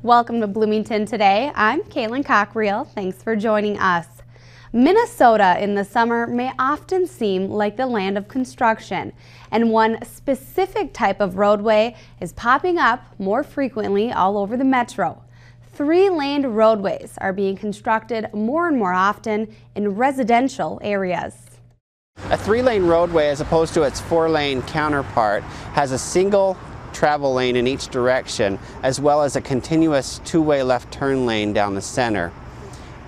Welcome to Bloomington Today. I'm Kaylin Cockreel. Thanks for joining us. Minnesota in the summer may often seem like the land of construction, and one specific type of roadway is popping up more frequently all over the metro. Three-lane roadways are being constructed more and more often in residential areas. A three-lane roadway, as opposed to its four-lane counterpart, has a single travel lane in each direction, as well as a continuous two-way left turn lane down the center.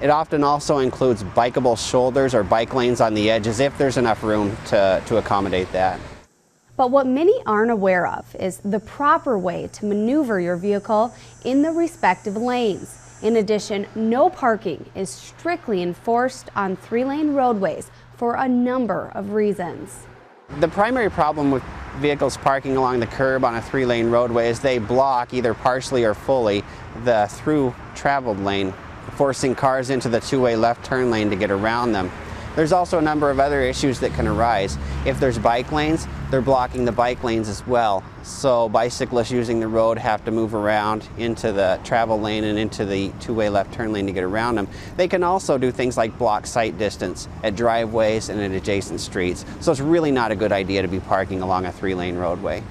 It often also includes bikeable shoulders or bike lanes on the edges if there's enough room to accommodate that. But what many aren't aware of is the proper way to maneuver your vehicle in the respective lanes. In addition, no parking is strictly enforced on three-lane roadways for a number of reasons. The primary problem with vehicles parking along the curb on a three-lane roadway is they block, either partially or fully, the through traveled lane, forcing cars into the two-way left turn lane to get around them. There's also a number of other issues that can arise. If there's bike lanes, they're blocking the bike lanes as well. So bicyclists using the road have to move around into the travel lane and into the two-way left turn lane to get around them. They can also do things like block sight distance at driveways and at adjacent streets. So it's really not a good idea to be parking along a three-lane roadway.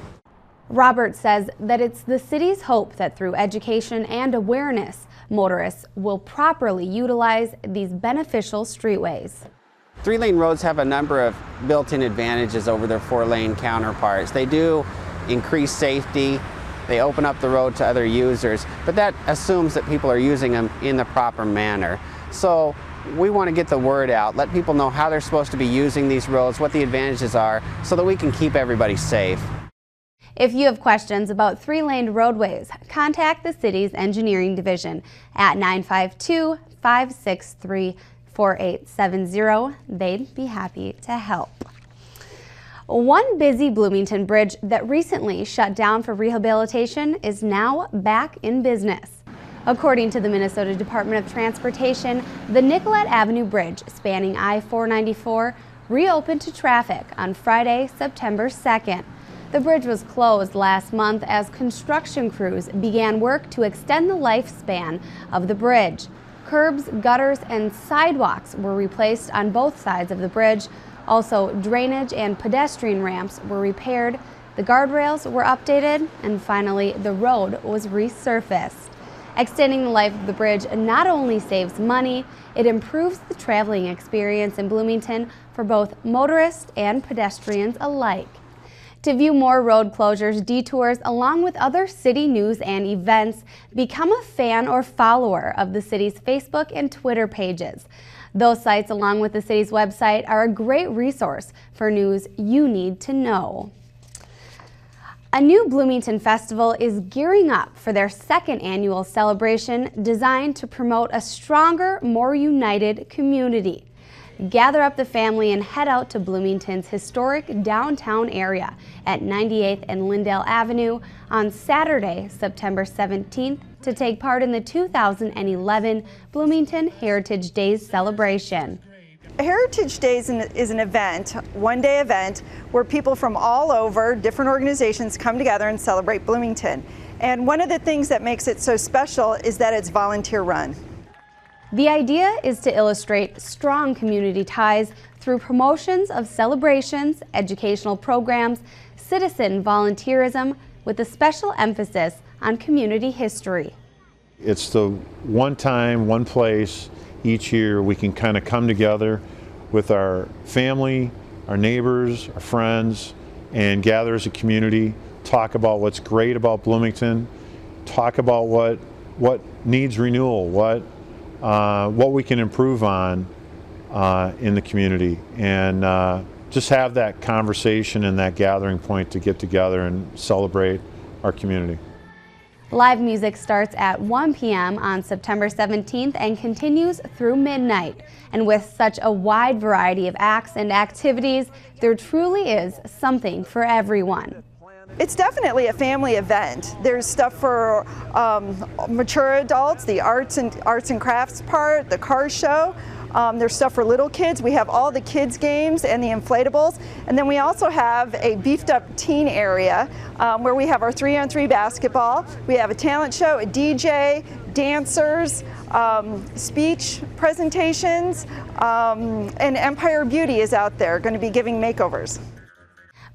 Robert says that it's the city's hope that through education and awareness, motorists will properly utilize these beneficial streetways. Three-lane roads have a number of built-in advantages over their four-lane counterparts. They do increase safety, they open up the road to other users, but that assumes that people are using them in the proper manner. So we want to get the word out, let people know how they're supposed to be using these roads, what the advantages are, so that we can keep everybody safe. If you have questions about three-lane roadways, contact the city's engineering division at 952-563-4870. They'd be happy to help. One busy Bloomington bridge that recently shut down for rehabilitation is now back in business. According to the Minnesota Department of Transportation, the Nicollet Avenue Bridge spanning I-494 reopened to traffic on Friday, September 2nd. The bridge was closed last month as construction crews began work to extend the lifespan of the bridge. Curbs, gutters, and sidewalks were replaced on both sides of the bridge. Also, drainage and pedestrian ramps were repaired, the guardrails were updated, and finally, the road was resurfaced. Extending the life of the bridge not only saves money, it improves the traveling experience in Bloomington for both motorists and pedestrians alike. To view more road closures, detours, along with other city news and events, become a fan or follower of the city's Facebook and Twitter pages. Those sites, along with the city's website, are a great resource for news you need to know. A new Bloomington Festival is gearing up for their second annual celebration designed to promote a stronger, more united community. Gather up the family and head out to Bloomington's historic downtown area at 98th and Lindale Avenue on Saturday, September 17th to take part in the 2011 Bloomington Heritage Days celebration. Heritage Days is an event, one-day event, where people from all over, different organizations come together and celebrate Bloomington. And one of the things that makes it so special is that it's volunteer run. The idea is to illustrate strong community ties through promotions of celebrations, educational programs, citizen volunteerism, with a special emphasis on community history. It's the one time, one place each year we can kind of come together with our family, our neighbors, our friends, and gather as a community, talk about what's great about Bloomington, talk about what needs renewal, what we can improve on in the community, and just have that conversation and that gathering point to get together and celebrate our community. Live music starts at 1 p.m. on September 17th and continues through midnight. And with such a wide variety of acts and activities, there truly is something for everyone. It's definitely a family event. There's stuff for mature adults, the arts and crafts part, the car show. There's stuff for little kids. We have all the kids games and the inflatables. And then we also have a beefed up teen area where we have our 3-on-3 basketball. We have a talent show, a DJ, dancers, speech presentations, and Empire Beauty is out there going to be giving makeovers.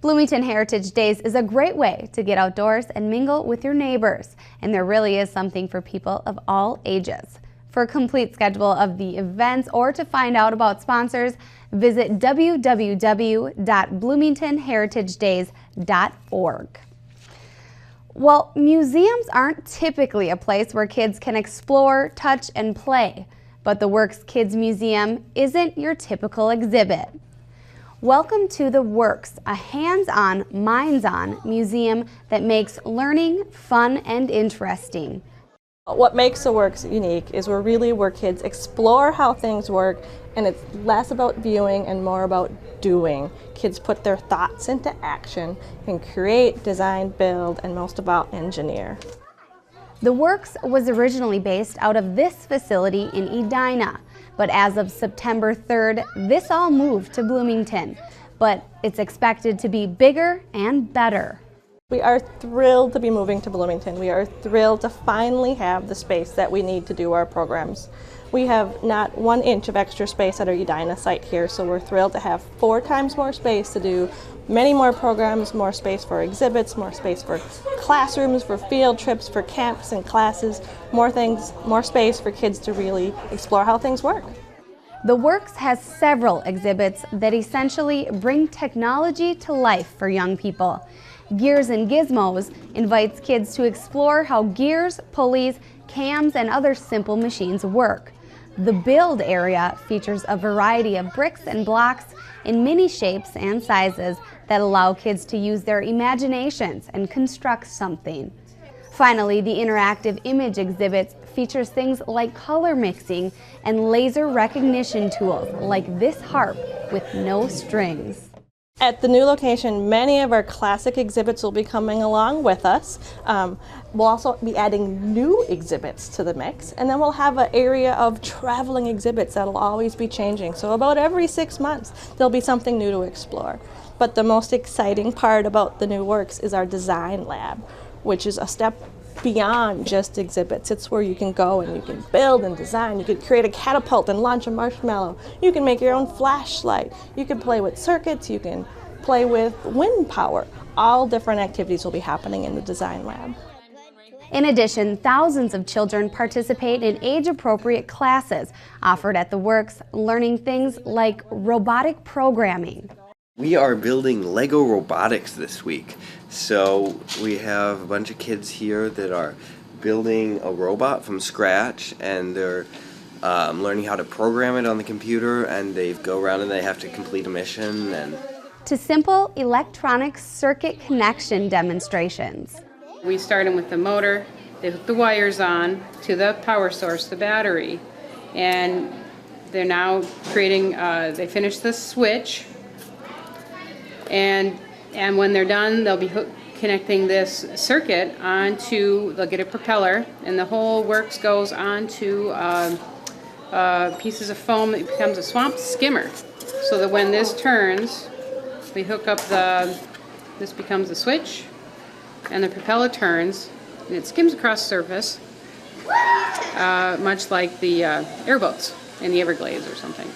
Bloomington Heritage Days is a great way to get outdoors and mingle with your neighbors, and there really is something for people of all ages. For a complete schedule of the events or to find out about sponsors, visit www.bloomingtonheritagedays.org. Well, museums aren't typically a place where kids can explore, touch, and play, but the Works Kids Museum isn't your typical exhibit. Welcome to the Works, a hands-on, minds-on museum that makes learning fun and interesting. What makes the Works unique is we're really where kids explore how things work, and it's less about viewing and more about doing. Kids put their thoughts into action and create, design, build, and most about engineer. The Works was originally based out of this facility in Edina, but as of September 3rd, this all moved to Bloomington. But it's expected to be bigger and better. We are thrilled to be moving to Bloomington. We are thrilled to finally have the space that we need to do our programs. We have not 1 inch of extra space at our Edina site here, so we're thrilled to have 4 times more space to do many more programs, more space for exhibits, more space for classrooms, for field trips, for camps and classes, more things, more space for kids to really explore how things work. The Works has several exhibits that essentially bring technology to life for young people. Gears and Gizmos invites kids to explore how gears, pulleys, cams, and other simple machines work. The Build area features a variety of bricks and blocks in many shapes and sizes that allow kids to use their imaginations and construct something. Finally, the interactive image exhibits features things like color mixing and laser recognition tools like this harp with no strings. At the new location, many of our classic exhibits will be coming along with us. We'll also be adding new exhibits to the mix, and then we'll have an area of traveling exhibits that'll always be changing. So about every 6 months, there'll be something new to explore. But the most exciting part about the new Works is our design lab, which is a step beyond just exhibits. It's where you can go and you can build and design. You could create a catapult and launch a marshmallow. You can make your own flashlight. You can play with circuits. You can play with wind power. All different activities will be happening in the design lab. In addition, thousands of children participate in age-appropriate classes offered at the Works, learning things like robotic programming. We are building Lego robotics this week. So we have a bunch of kids here that are building a robot from scratch, and they're learning how to program it on the computer, and they go around and they have to complete a mission. And to simple electronic circuit connection demonstrations. We start them with the motor, they hook the wires on to the power source, the battery, and they're now creating, they finish the switch, and when they're done, they'll be connecting this circuit onto, they'll get a propeller, and the whole Works goes onto pieces of foam that becomes a swamp skimmer, so that when this turns, we hook up this becomes the switch, and the propeller turns, and it skims across the surface, much like the airboats in the Everglades or something.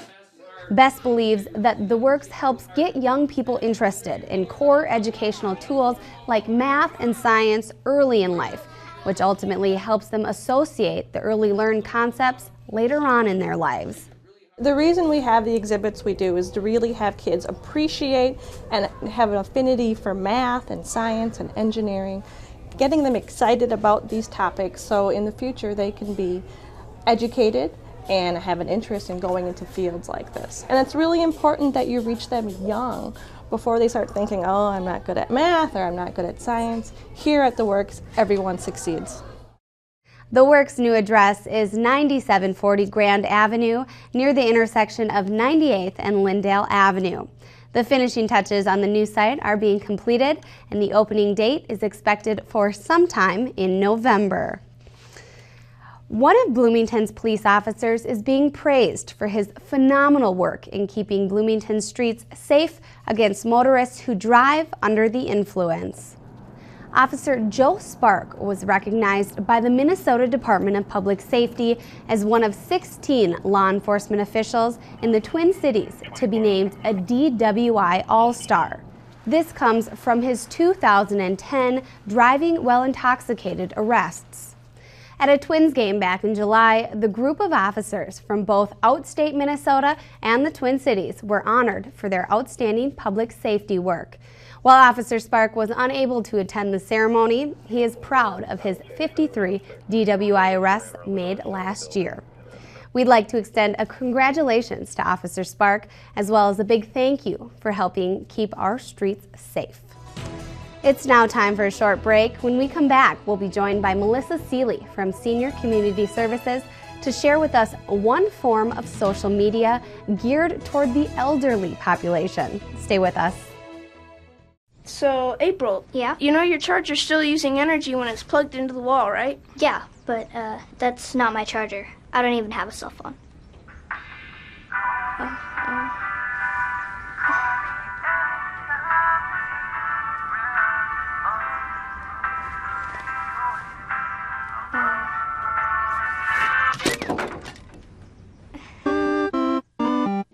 Bess believes that the Works helps get young people interested in core educational tools like math and science early in life, which ultimately helps them associate the early learned concepts later on in their lives. The reason we have the exhibits we do is to really have kids appreciate and have an affinity for math and science and engineering, getting them excited about these topics so in the future they can be educated and have an interest in going into fields like this. And it's really important that you reach them young before they start thinking, oh, I'm not good at math or I'm not good at science. Here at the Works, everyone succeeds. The Works' new address is 9740 Grand Avenue, near the intersection of 98th and Lyndale Avenue. The finishing touches on the new site are being completed, and the opening date is expected for sometime in November. One of Bloomington's police officers is being praised for his phenomenal work in keeping Bloomington streets safe against motorists who drive under the influence. Officer Joe Spark was recognized by the Minnesota Department of Public Safety as one of 16 law enforcement officials in the Twin Cities to be named a DWI All-Star. This comes from his 2010 driving while intoxicated arrests. At a Twins game back in July, the group of officers from both outstate Minnesota and the Twin Cities were honored for their outstanding public safety work. While Officer Spark was unable to attend the ceremony, he is proud of his 53 DWI arrests made last year. We'd like to extend a congratulations to Officer Spark, as well as a big thank you for helping keep our streets safe. It's now time for a short break. When we come back, we'll be joined by Melissa Seeley from Senior Community Services to share with us one form of social media geared toward the elderly population. Stay with us. So, April. Yeah? You know your charger's still using energy when it's plugged into the wall, right? Yeah, but that's not my charger. I don't even have a cell phone.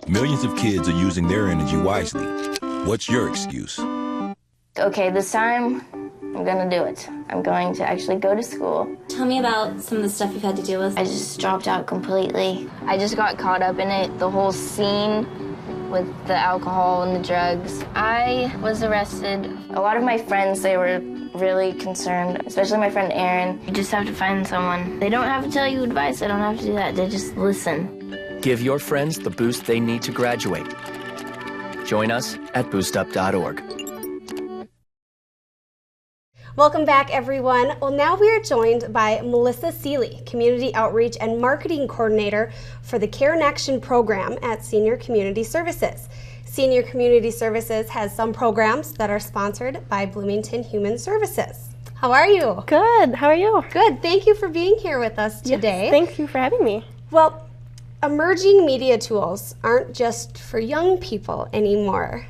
Millions of kids are using their energy wisely. What's your excuse? Okay, this time I'm gonna do it. I'm going to actually go to school. Tell me about some of the stuff you've had to deal with. I just dropped out completely. I just got caught up in it, the whole scene with the alcohol and the drugs. I was arrested. A lot of my friends, they were really concerned, especially my friend Erin. You just have to find someone. They don't have to tell you advice, they don't have to do that, they just listen. Give your friends the boost they need to graduate. Join us at boostup.org. Welcome back, everyone. Well, now we are joined by Melissa Seeley, Community Outreach and Marketing Coordinator for the Care in Action program at Senior Community Services. Senior Community Services has some programs that are sponsored by Bloomington Human Services. How are you? Good. How are you? Good. Thank you for being here with us today. Yes, thank you for having me. Well, emerging media tools aren't just for young people anymore.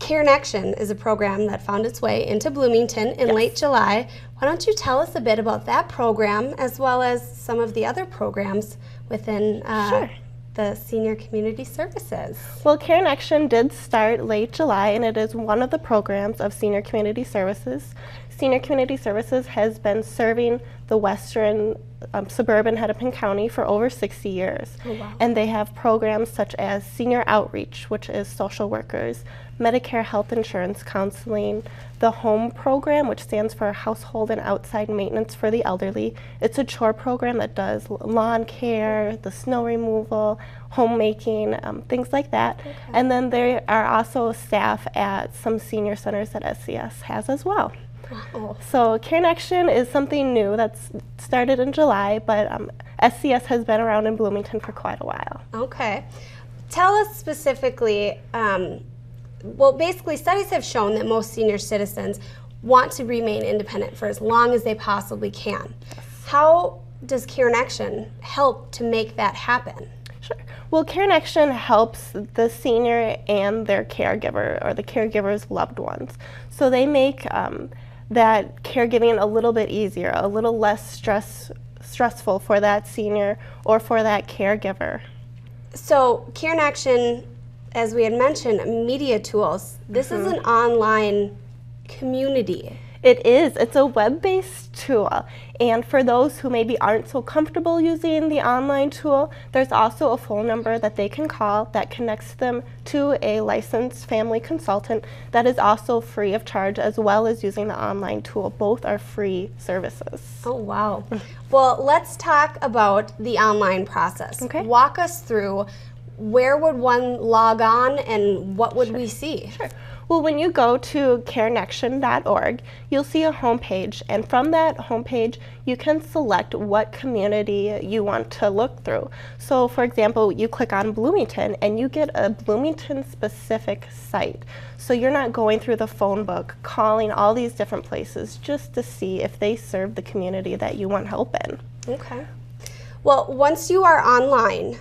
Care in Action is a program that found its way into Bloomington in late July. Why don't you tell us a bit about that program as well as some of the other programs within the Senior Community Services? Well, Care in Action did start late July, and it is one of the programs of Senior Community Services. Senior Community Services has been serving the western suburban Hennepin County for over 60 years. Oh, wow. And they have programs such as Senior Outreach, which is social workers, Medicare health insurance counseling, the HOME program, which stands for Household and Outside Maintenance for the Elderly. It's a chore program that does lawn care, the snow removal, homemaking, things like that. Okay. And then there are also staff at some senior centers that SCS has as well. Oh. So Care in Action is something new that's started in July, but SCS has been around in Bloomington for quite a while. Okay. Tell us specifically, well, basically studies have shown that most senior citizens want to remain independent for as long as they possibly can. Yes. How does Care in Action help to make that happen? Sure. Well, Care in Action helps the senior and their caregiver or the caregiver's loved ones. So they make that caregiving a little bit easier, a little less stressful for that senior or for that caregiver. So Care in Action, as we had mentioned, media tools. This is an online community. It is. It's a web-based tool. And for those who maybe aren't so comfortable using the online tool, there's also a phone number that they can call that connects them to a licensed family consultant that is also free of charge, as well as using the online tool. Both are free services. Oh, wow. Well, let's talk about the online process. Okay. Walk us through where would one log on and what would we see? Sure. Well, when you go to carenection.org, you'll see a homepage, and from that homepage, you can select what community you want to look through. So, for example, you click on Bloomington, and you get a Bloomington-specific site. So you're not going through the phone book, calling all these different places just to see if they serve the community that you want help in. Okay. Well, once you are online,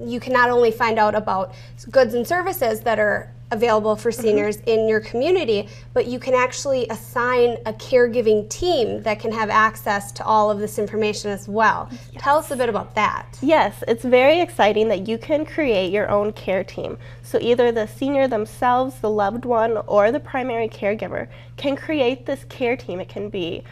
you can not only find out about goods and services that are available for seniors in your community, but you can actually assign a caregiving team that can have access to all of this information as well. Yes. Tell us a bit about that. Yes, it's very exciting that you can create your own care team. So either the senior themselves, the loved one, or the primary caregiver can create this care team. It can be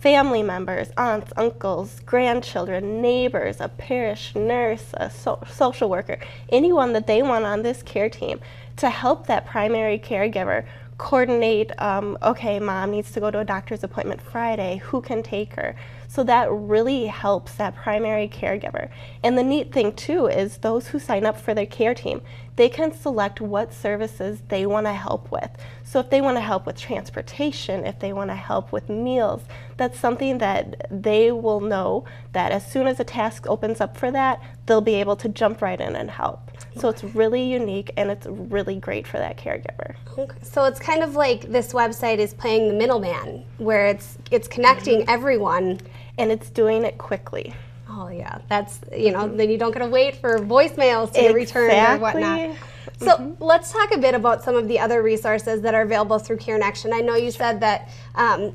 family members, aunts, uncles, grandchildren, neighbors, a parish nurse, a social worker, anyone that they want on this care team to help that primary caregiver coordinate, okay, mom needs to go to a doctor's appointment Friday, who can take her? So that really helps that primary caregiver. And the neat thing too is those who sign up for their care team, they can select what services they want to help with. So if they want to help with transportation, if they want to help with meals, that's something that they will know that as soon as a task opens up for that, they'll be able to jump right in and help. So it's really unique and it's really great for that caregiver. Okay. So it's kind of like this website is playing the middleman, where it's connecting everyone. And it's doing it quickly. Oh yeah, that's, you know, then you don't gotta wait for voicemails to get returned or whatnot. So let's talk a bit about some of the other resources that are available through CareNection. I know you said that,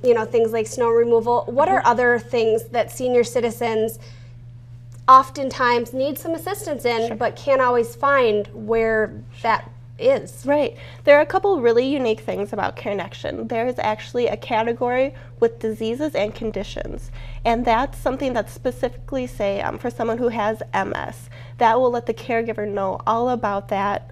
you know, things like snow removal. What are other things that senior citizens oftentimes need some assistance in, but can't always find where that is? Right. There are a couple really unique things about CareNection. There is actually a category with diseases and conditions, and that's something that's specifically, say, for someone who has MS. That will let the caregiver know all about that,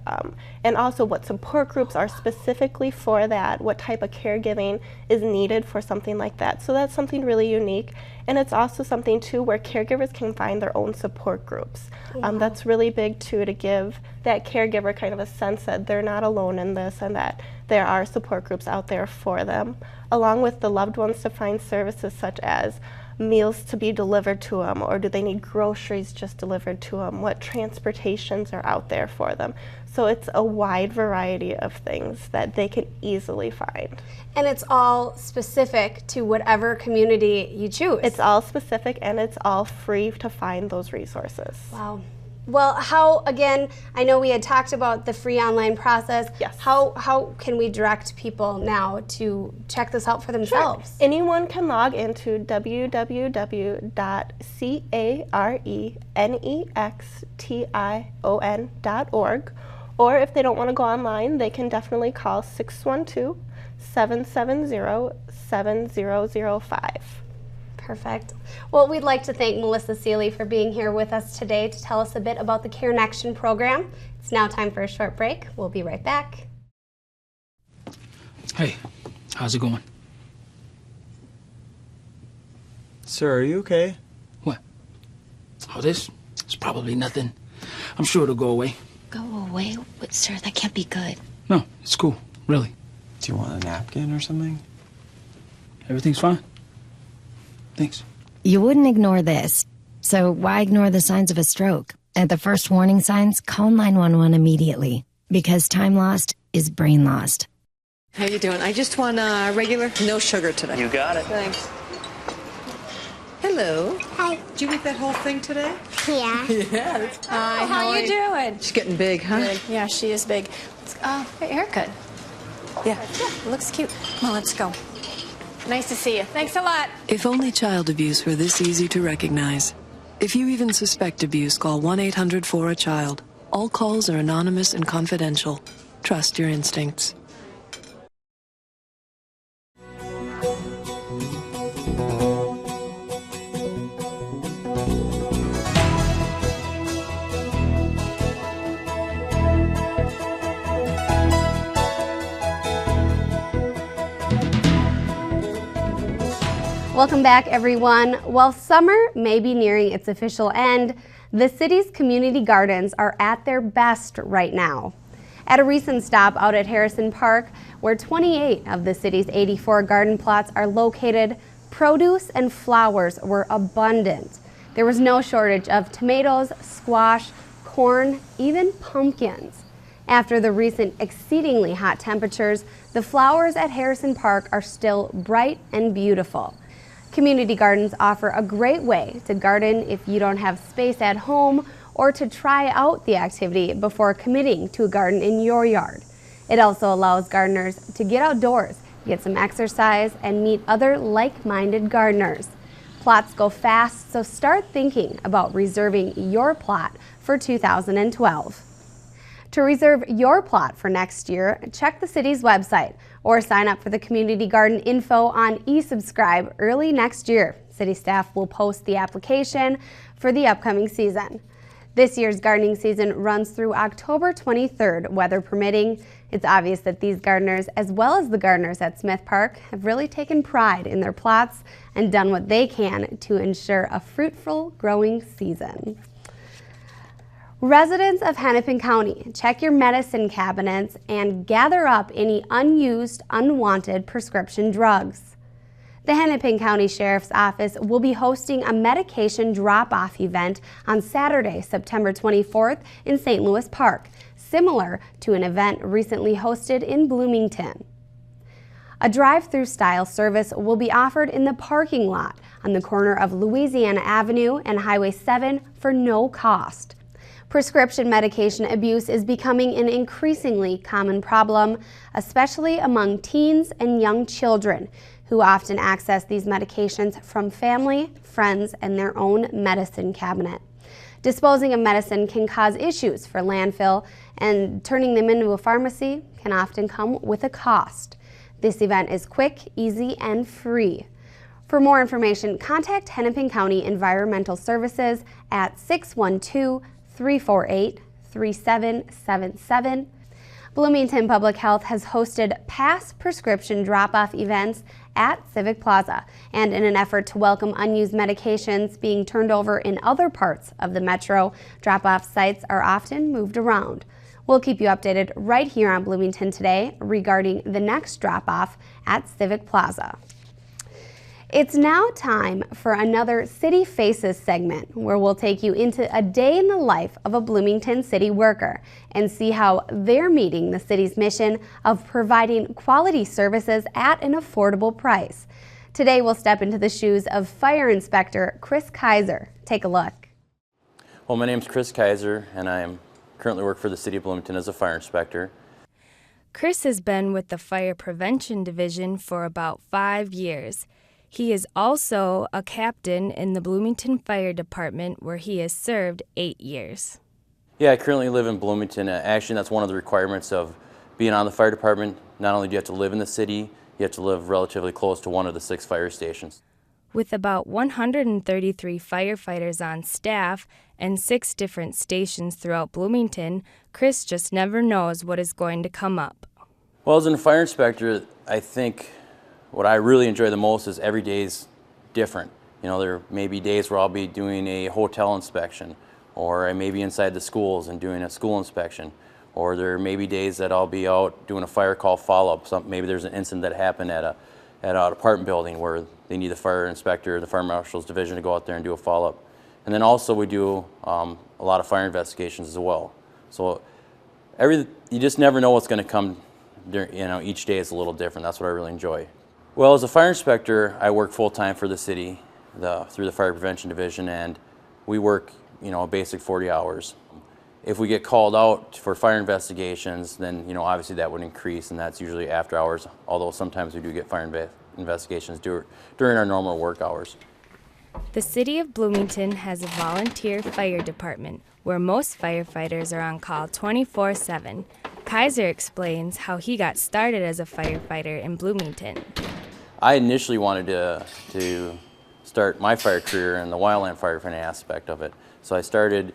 and also what support groups are specifically for that, what type of caregiving is needed for something like that. So that's something really unique. And it's also something too where caregivers can find their own support groups. That's really big too, to give that caregiver kind of a sense that they're not alone in this and that there are support groups out there for them, along with the loved ones to find services such as meals to be delivered to them, or do they need groceries just delivered to them, what transportations are out there for them. So it's a wide variety of things that they can easily find. And it's all specific to whatever community you choose. It's all specific and it's all free to find those resources. Wow. Well, how, again, I know we had talked about the free online process. Yes. How can we direct people now to check this out for themselves? Sure. Anyone can log into www.carenextion.org, or if they don't want to go online, they can definitely call 612-770-7005. Perfect. Well, we'd like to thank Melissa Seeley for being here with us today to tell us a bit about the CareNection program. It's now time for a short break. We'll be right back. Hey, how's it going? Sir, are you okay? What? Oh, this? It's probably nothing. I'm sure it'll go away. Go away? But, sir, that can't be good. No, it's cool, really. Do you want a napkin or something? Everything's fine. Thanks. You wouldn't ignore this, so why ignore the signs of a stroke? At the first warning signs, call 911 immediately, because time lost is brain lost. How you doing? I just want a regular, no sugar today. You got it. Thanks. Hello. Hi. Did you eat that whole thing today? Yeah. Yeah. Hi, how you doing? She's getting big, huh? Good. Yeah, she is big. Great haircut. Yeah. Looks cute. Come on, let's go. Nice to see you. Thanks a lot. If only child abuse were this easy to recognize. If you even suspect abuse, call 1-800-4-A-CHILD. All calls are anonymous and confidential. Trust your instincts. Welcome back, everyone. While summer may be nearing its official end, The city's community gardens are at their best right now. At a recent stop out at Harrison Park, where 28 of the city's 84 garden plots are located, produce and flowers were abundant. There was no shortage of tomatoes, squash, corn, even pumpkins. After the recent exceedingly hot temperatures, the flowers at Harrison Park are still bright and beautiful. Community gardens offer a great way to garden if you don't have space at home or to try out the activity before committing to a garden in your yard. It also allows gardeners to get outdoors, get some exercise, and meet other like-minded gardeners. Plots go fast, so start thinking about reserving your plot for 2012. To reserve your plot for next year, check the city's website or sign up for the community garden info on eSubscribe early next year. City staff will post the application for the upcoming season. This year's gardening season runs through October 23rd, weather permitting. It's obvious that these gardeners, as well as the gardeners at Smith Park, have really taken pride in their plots and done what they can to ensure a fruitful growing season. Residents of Hennepin County, check your medicine cabinets and gather up any unused, unwanted prescription drugs. The Hennepin County Sheriff's Office will be hosting a medication drop-off event on Saturday, September 24th in St. Louis Park, similar to an event recently hosted in Bloomington. A drive-through style service will be offered in the parking lot on the corner of Louisiana Avenue and Highway 7 for no cost. Prescription medication abuse is becoming an increasingly common problem, especially among teens and young children, who often access these medications from family, friends, and their own medicine cabinet. Disposing of medicine can cause issues for landfill, and turning them into a pharmacy can often come with a cost. This event is quick, easy, and free. For more information, contact Hennepin County Environmental Services at 612-348-3777. Bloomington Public Health has hosted past prescription drop-off events at Civic Plaza, and in an effort to welcome unused medications being turned over in other parts of the metro, drop-off sites are often moved around. We'll keep you updated right here on Bloomington Today regarding the next drop-off at Civic Plaza. It's now time for another City Faces segment, where we'll take you into a day in the life of a Bloomington city worker and see how they're meeting the city's mission of providing quality services at an affordable price. Today we'll step into the shoes of Fire Inspector Chris Kaiser. Take a look. Well, my name's Chris Kaiser, and I currently work for the City of Bloomington as a fire inspector. Chris has been with the Fire Prevention Division for about 5 years. He is also a captain in the Bloomington Fire Department, where he has served 8 years. Yeah, I currently live in Bloomington. Actually, that's one of the requirements of being on the fire department. Not only do you have to live in the city, you have to live relatively close to one of the 6 fire stations. With about 133 firefighters on staff and 6 different stations throughout Bloomington, Chris just never knows what is going to come up. Well, as a fire inspector, I think what I really enjoy the most is every day's different. You know, there may be days where I'll be doing a hotel inspection, or I may be inside the schools and doing a school inspection, or there may be days that I'll be out doing a fire call follow-up. Maybe there's an incident that happened at an apartment building where they need the fire inspector, the fire marshal's division to go out there and do a follow-up. And then also we do a lot of fire investigations as well. So you just never know what's going to come. Each day is a little different. That's what I really enjoy. Well, as a fire inspector, I work full-time for the city through the Fire Prevention Division, and we work, a basic 40 hours. If we get called out for fire investigations, then, obviously that would increase, and that's usually after hours, although sometimes we do get fire investigations during our normal work hours. The City of Bloomington has a volunteer fire department where most firefighters are on call 24/7. Kaiser explains how he got started as a firefighter in Bloomington. I initially wanted to start my fire career in the wildland firefighting aspect of it. So I started,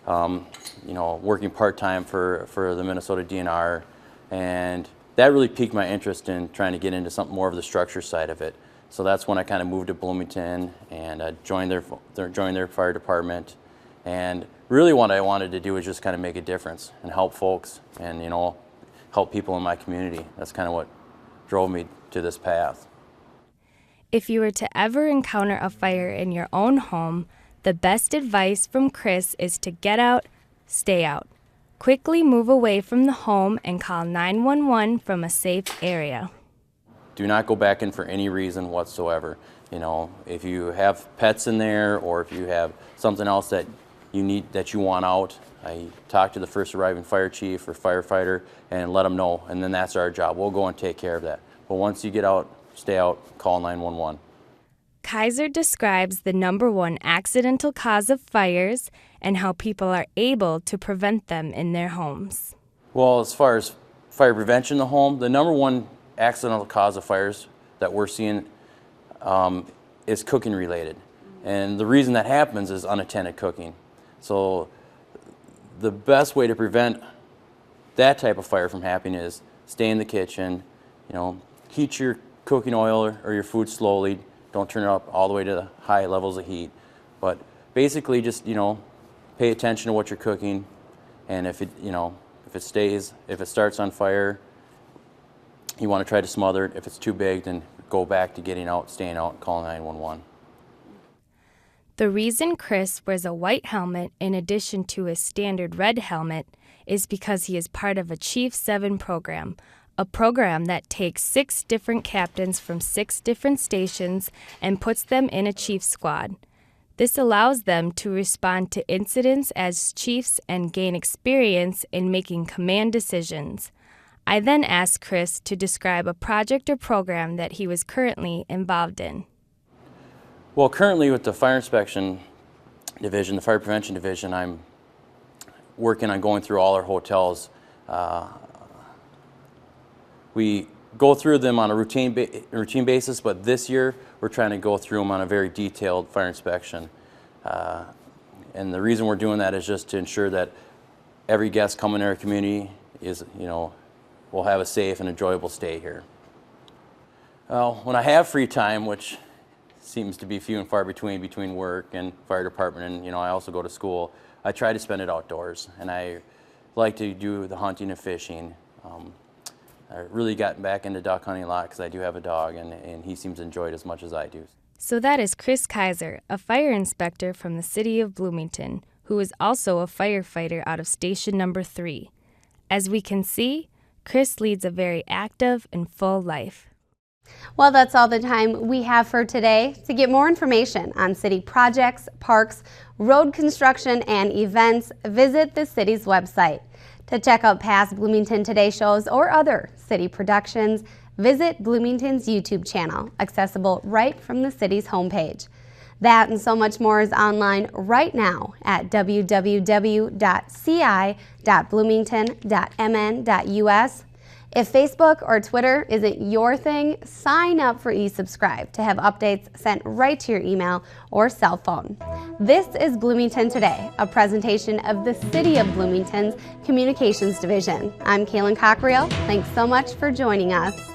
working part-time for the Minnesota DNR, and that really piqued my interest in trying to get into something more of the structure side of it. So that's when I kind of moved to Bloomington and joined their fire department, And really what I wanted to do was just kind of make a difference and help folks and, you know, help people in my community. That's kind of what drove me to this path. If you were to ever encounter a fire in your own home, the best advice from Chris is to get out, stay out. Quickly move away from the home and call 911 from a safe area. Do not go back in for any reason whatsoever. You know, if you have pets in there or if you have something else that you want out, I talk to the first arriving fire chief or firefighter and let them know, and then that's our job. We'll go and take care of that. But once you get out, stay out, call 911. Kaiser describes the #1 accidental cause of fires and how people are able to prevent them in their homes. Well, as far as fire prevention in the home, the #1 accidental cause of fires that we're seeing is cooking related. And the reason that happens is unattended cooking. So the best way to prevent that type of fire from happening is stay in the kitchen, you know, heat your cooking oil or your food slowly. Don't turn it up all the way to the high levels of heat. But basically just, you know, pay attention to what you're cooking, and if it starts on fire, you want to try to smother it. If it's too big, then go back to getting out, staying out, call 911. The reason Chris wears a white helmet in addition to his standard red helmet is because he is part of a Chief 7 program, a program that takes 6 different captains from 6 different stations and puts them in a chief squad. This allows them to respond to incidents as chiefs and gain experience in making command decisions. I then asked Chris to describe a project or program that he was currently involved in. Well, currently with the Fire Inspection Division, the Fire Prevention Division, I'm working on going through all our hotels. We go through them on a routine basis, but this year we're trying to go through them on a very detailed fire inspection. And the reason we're doing that is just to ensure that every guest coming to our community is, you know, will have a safe and enjoyable stay here. Well, when I have free time, which seems to be few and far between work and fire department, and, you know, I also go to school, I try to spend it outdoors, and I like to do the hunting and fishing. I really got back into duck hunting a lot because I do have a dog, and he seems to enjoy it as much as I do. So that is Chris Kaiser, a fire inspector from the city of Bloomington, who is also a firefighter out of station number 3. As we can see, Chris leads a very active and full life. Well, that's all the time we have for today. To get more information on city projects, parks, road construction, and events, visit the city's website. To check out past Bloomington Today shows or other city productions, visit Bloomington's YouTube channel, accessible right from the city's homepage. That and so much more is online right now at www.ci.bloomington.mn.us. If Facebook or Twitter isn't your thing, sign up for eSubscribe to have updates sent right to your email or cell phone. This is Bloomington Today, a presentation of the City of Bloomington's Communications Division. I'm Kaylin Cockriel. Thanks so much for joining us.